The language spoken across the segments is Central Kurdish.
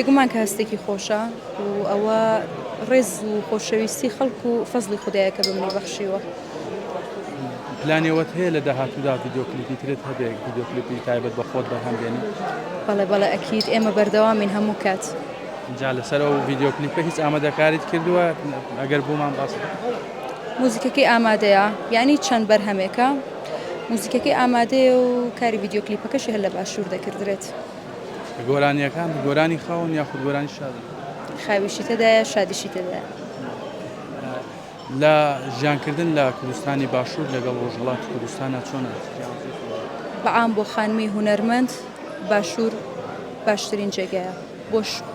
بێگومان کە هەستێکی خۆشە و ئەوە ڕێز و خۆشەویستی خەڵک و فەزلی خوددایەکە بە منی بەخشیوە. پلانیەوەت هەیە لە داهاتوودا ڤیدیۆکلیپی ترت هەبێت ڤیدیۆکلیپی تایبەت بە خۆت بەرهەمبێنی؟ بەڵێ ئەکید ئێمە بەردەوامین هەموو کات. جا لەسەر ئەو ڤیدیۆکلیپە هیچ ئامادەکاریت کردووە ئەگەر بوومان باس؟ موزیکەکەی ئامادەیە، یعنی چەند بەرهەمێکە موزیکەکەی ئامادەیە و کاری ڤیدیۆکلیپەکەشی هەر لە باشوور دەکردرێت. گۆرانیەکان گۆرانی خاون یاخود گۆرانی شاد؟ خاویشی تێدایە، شادیشی تێدایە. لە ژیانکردن لە کوردستانی باشوور لەگەڵ ڕۆژهەڵاتی کوردستانە چۆنە؟ بەعام بۆ خانمی هونەرمەند باشوور باشترین جێگایە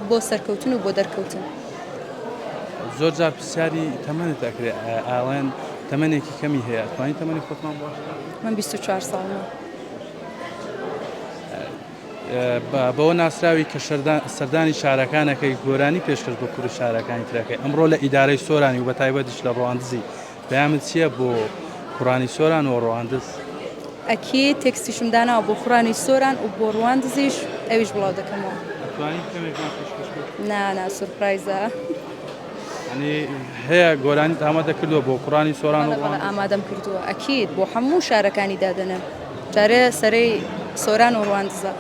بۆ سەرکەوتن و بۆ دەرکەوتن. زۆر جار پرسیاری تەمەنت ئەکرێ ئاڵێن تەمەنێکی کەمی هەیە، توانیت تەمەنی خۆتمان باشە؟ من 24 ساڵمە. بەوە ناسراوی کە سەردانی شارەکانەکەی گۆرانی پێشکەش بە کوڕی شارەکانی ترەکەی ئەمڕۆ لە ئیدارەی سۆرانی و بە تایبەتیش لە ڕەواندزی پەیامت چییە بۆ کوڕانی سۆران و ڕەواندز؟ ئەکید تێکستیشم داناوە بۆ کوڕانی سۆران و بۆ ڕەواندزیش ئەویش بڵاو دەکەمەوە. ئەتوانیت کەمێکمان پێشکەش بکەیت؟ نا سورپرایزە. ئەنی هەیە گۆرانیت ئامادە کردووە بۆ کوڕانی سۆران و ڕەواندز؟ ئامادەم کردووە ئەکید بۆ هەموو شارەکانی دادەنێم. جارێ سەرەی سۆران و ڕەواندزە.